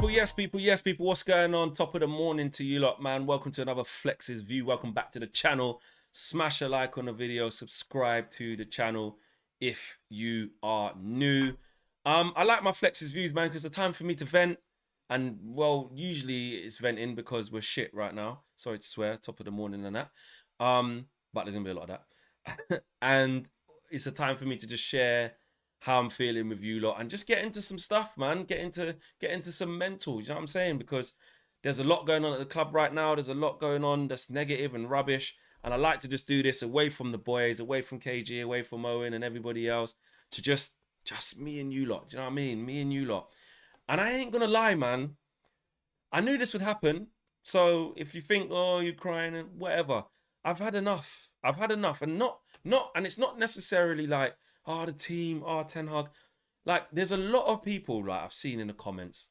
yes, people, what's going on? Top of the morning to you lot, man. Welcome to another Flex's View. Welcome back to the channel. Smash a like on the video, subscribe to the channel if you are new. I like my Flex's Views, man, because it's time for me to vent. And, well, usually it's venting because we're shit right now. Sorry to swear, top of the morning and that. But there's going to be a lot of that. And it's a time for me to just share how I'm feeling with you lot and just get into some stuff, man. Get into some mental, you know what I'm saying? Because there's a lot going on at the club right now. There's a lot going on that's negative and rubbish. And I like to just do this away from the boys, away from KG, away from Owen and everybody else, to just me and you lot. Do you know what I mean? Me and you lot. And I ain't gonna lie, man. I knew this would happen. So if you think, oh, you're crying and whatever, I've had enough. I've had enough. And and it's not necessarily like, oh, the team, oh, Ten Hag. Like, there's a lot of people, like, I've seen in the comments,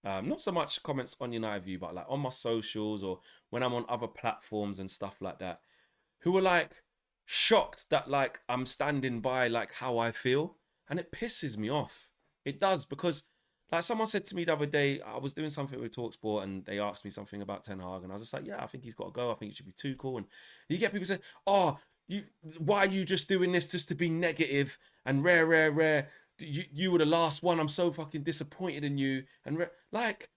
not so much comments on United View, but like on my socials or when I'm on other platforms and stuff like that, who are like shocked that like I'm standing by like how I feel. And it pisses me off. It does, because like someone said to me the other day, I was doing something with TalkSport and they asked me something about Ten Hag, and I was just like, yeah, I think he's got to go. I think he should be too cool. And you get people saying, oh, why are you just doing this just to be negative and rare? You were the last one. I'm so fucking disappointed in you. And like,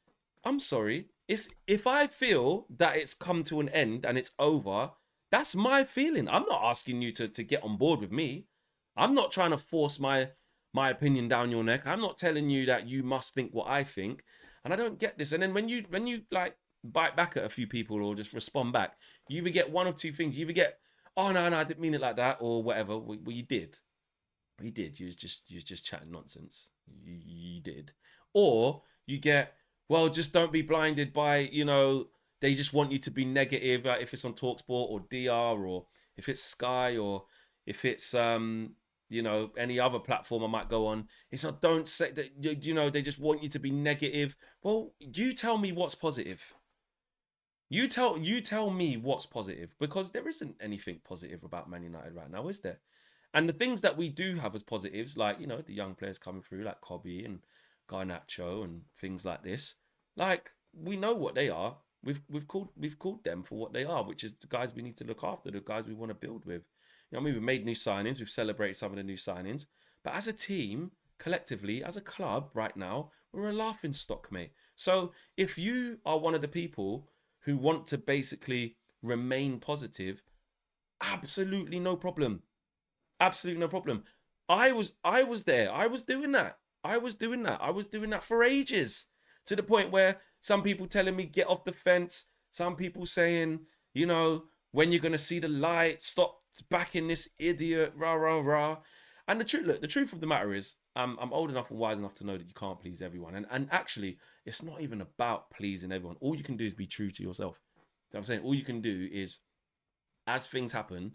I'm sorry. If I feel that it's come to an end and it's over, that's my feeling. I'm not asking you to get on board with me. I'm not trying to force my opinion down your neck. I'm not telling you that you must think what I think. And I don't get this. And then when you like bite back at a few people or just respond back, you either get one of two things. You either get, oh no, I didn't mean it like that, or whatever. Well, you did. You did. You was just chatting nonsense. You did. Or you get, well, just don't be blinded by, they just want you to be negative. If it's on TalkSport or DR, or if it's Sky, or if it's any other platform I might go on. It's not, don't say that, they just want you to be negative. Well, you tell me what's positive. You tell me what's positive, because there isn't anything positive about Man United right now, is there? And the things that we do have as positives, like, the young players coming through, like Kobe and Garnacho and things like this, like, we know what they are. We've called them for what they are, which is the guys we need to look after, the guys we want to build with. We've made new signings, we've celebrated some of the new signings, but as a team, collectively, as a club right now, we're a laughing stock, mate. So if you are one of the people who want to basically remain positive, absolutely no problem. Absolutely no problem. I was there. I was doing that. I was doing that for ages. To the point where some people telling me get off the fence. Some people saying, when you're gonna see the light, stop backing this idiot, rah rah rah. And the truth of the matter is, I'm old enough and wise enough to know that you can't please everyone. And actually, it's not even about pleasing everyone. All you can do is be true to yourself. You know what I'm saying? All you can do is, as things happen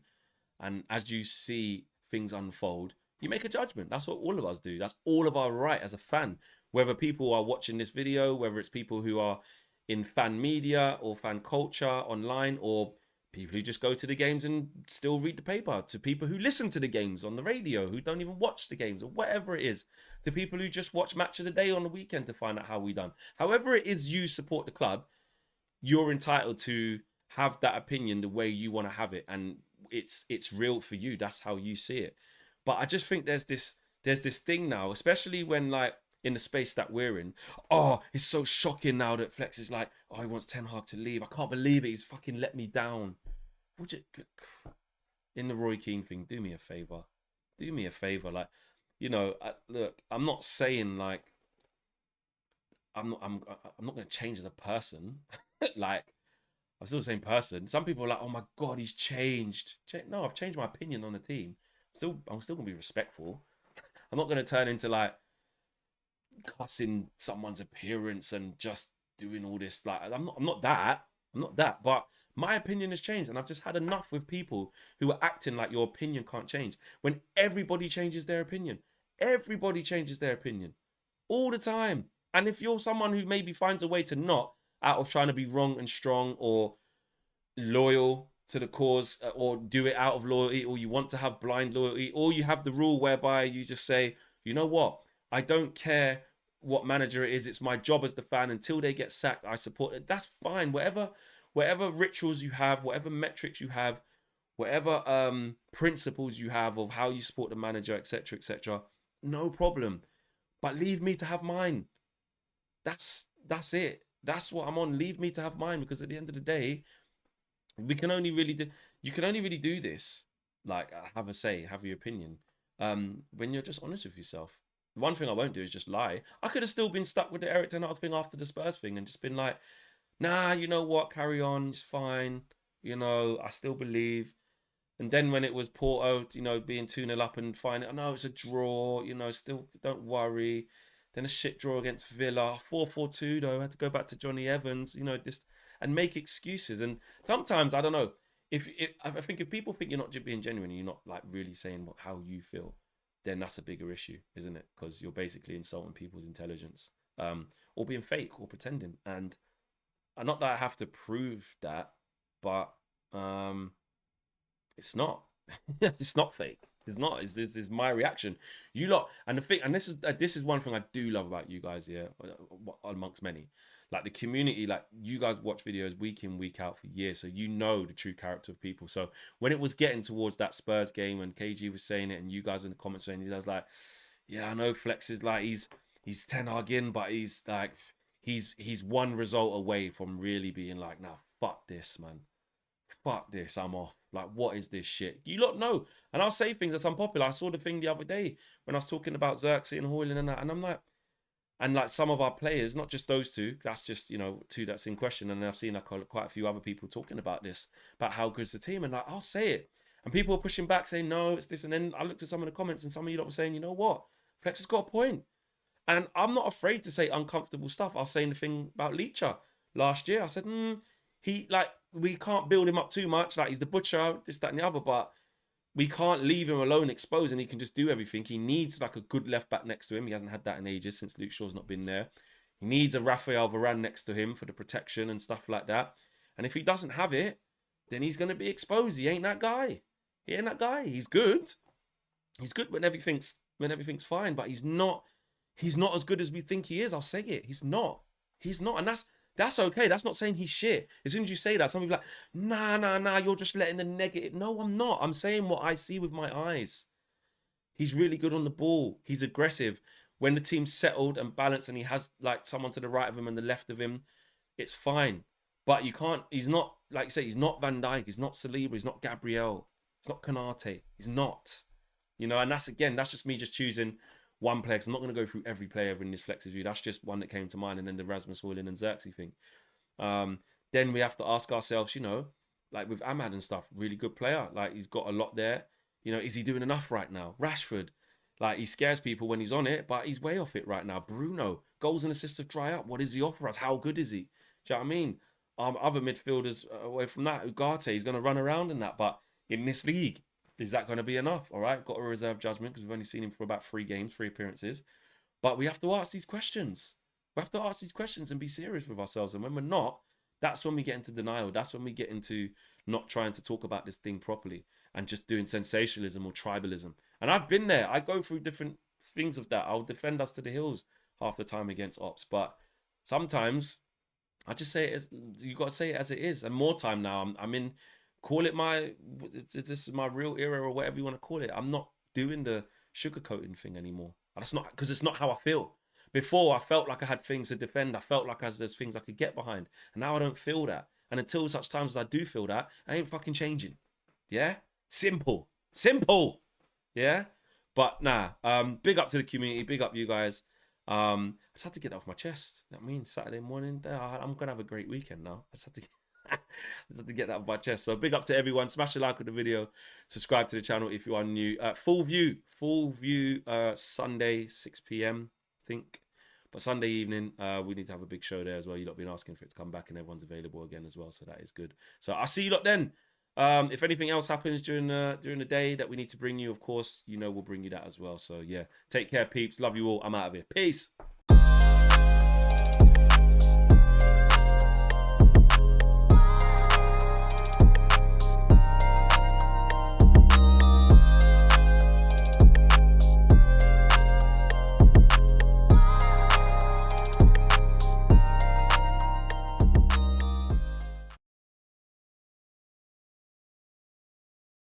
and as you see things unfold, you make a judgment. That's what all of us do. That's all of our right as a fan. Whether people are watching this video, whether it's people who are in fan media or fan culture online, or people who just go to the games and still read the paper, to people who listen to the games on the radio, who don't even watch the games, or whatever it is, to people who just watch Match of the Day on the weekend to find out how we done. However it is you support the club, you're entitled to have that opinion the way you want to have it, and it's real for you. That's how you see it. But I just think there's this thing now, especially when, like, in the space that we're in. Oh, it's so shocking now that Flex is like, oh, he wants Ten Hag to leave. I can't believe it. He's fucking let me down. Would you, in the Roy Keane thing, do me a favor. Do me a favor. Like, look, I'm not saying like I'm not going to change as a person. Like, I'm still the same person. Some people are like, oh my God, he's changed. No, I've changed my opinion on the team. I'm still going to be respectful. I'm not going to turn into like cussing someone's appearance and just doing all this. Like, I'm not that. But my opinion has changed, and I've just had enough with people who are acting like your opinion can't change when everybody changes their opinion. Everybody changes their opinion all the time. And if you're someone who maybe finds a way to not, out of trying to be wrong and strong or loyal to the cause, or do it out of loyalty, or you want to have blind loyalty, or you have the rule whereby you just say, you know what, I don't care what manager it is. It's my job as the fan. Until they get sacked, I support it. That's fine. Whatever rituals you have, whatever metrics you have, whatever principles you have of how you support the manager, etc., no problem. But leave me to have mine. That's it. That's what I'm on. Leave me to have mine, because at the end of the day, we can only really do. You can only really do this, like, have a say, have your opinion, when you're just honest with yourself. One thing I won't do is just lie. I could have still been stuck with the Eric Ten Hag thing after the Spurs thing and just been like, nah, you know what, carry on, it's fine. I still believe. And then when it was Porto, being 2-0 up and finding, no, it's a draw, still don't worry. Then a shit draw against Villa, 4-4-2 though, I had to go back to Johnny Evans, this, and make excuses. And sometimes, I don't know, I think if people think you're not being genuine and you're not like really saying how you feel, then that's a bigger issue, isn't it? Because you're basically insulting people's intelligence, or being fake or pretending. And not that I have to prove that, but it's not. It's not fake. It's not. This is my reaction. You lot, and the thing, and this is one thing I do love about you guys, yeah, amongst many. Like the community, like you guys watch videos week in, week out for years, so you know the true character of people. So when it was getting towards that Spurs game and KG was saying it, and you guys in the comments saying it, I was like, yeah, I know Flex is like he's Ten Hag in, but he's like he's one result away from really being like, nah, fuck this, man. Fuck this, I'm off. Like, what is this shit? You lot know. And I'll say things that's unpopular. I saw the thing the other day when I was talking about Xerxes and Hoyland and that, and I'm like, and like some of our players, not just those two, that's just, two that's in question. And I've seen like quite a few other people talking about this, about how good's the team. And like, I'll say it. And people are pushing back saying, no, it's this. And then I looked at some of the comments and some of you lot were saying, you know what? Flex has got a point. And I'm not afraid to say uncomfortable stuff. I was saying the thing about Leacher last year. I said, we can't build him up too much. Like, he's the butcher, this, that, and the other. But we can't leave him alone exposed and he can just do everything. He needs like a good left back next to him. He hasn't had that in ages since Luke Shaw's not been there. He needs a Rafael Varane next to him for the protection and stuff like that. And if he doesn't have it, then he's going to be exposed. He ain't that guy. He ain't that guy. He's good. He's good when everything's fine, but he's not as good as we think he is. I'll say it. He's not. And that's okay. That's not saying he's shit. As soon as you say that, some people are like, nah, you're just letting the negative. No, I'm not. I'm saying what I see with my eyes. He's really good on the ball. He's aggressive. When the team's settled and balanced and he has like someone to the right of him and the left of him, it's fine. But you can't, he's not, like you say, he's not Van Dijk. He's not Saliba. He's not Gabriel. He's not Konate. He's not. And that's just me just choosing one player, because I'm not going to go through every player in this Flex review. That's just one that came to mind, and then the Rasmus Højlund and Xerxes thing. Then we have to ask ourselves, like with Ahmad and stuff, really good player. Like, he's got a lot there. Is he doing enough right now? Rashford, like, he scares people when he's on it, but he's way off it right now. Bruno, goals and assists have dry up. What does he offer us? How good is he? Do you know what I mean? Other midfielders away from that, Ugarte, he's going to run around in that, but in this league, is that going to be enough? All right, got a reserve judgment because we've only seen him for about 3 games, 3 appearances. But we have to ask these questions. We have to ask these questions and be serious with ourselves. And when we're not, that's when we get into denial. That's when we get into not trying to talk about this thing properly and just doing sensationalism or tribalism. And I've been there. I go through different things of that. I'll defend us to the hills half the time against Ops. But sometimes I just say it as, you got to say it as it is. And more time now, I'm in... Call it this is my real era or whatever you want to call it. I'm not doing the sugarcoating thing anymore. That's not, because it's not how I feel. Before, I felt like I had things to defend. I felt like there's things I could get behind. And now I don't feel that. And until such times as I do feel that, I ain't fucking changing. Yeah? Simple. Yeah? But nah, big up to the community. Big up you guys. I just had to get that off my chest. You know what I mean? Saturday morning, I'm going to have a great weekend now. I just had to get that off my chest. So big up to everyone. Smash a like on the video. Subscribe to the channel if you are new. Full view Sunday 6 p.m. I think. But Sunday evening, we need to have a big show there as well. You lot been asking for it to come back, and everyone's available again as well. So that is good. So I'll see you lot then. If anything else happens during the day that we need to bring you, of course, we'll bring you that as well. So yeah, take care, peeps. Love you all. I'm out of here. Peace.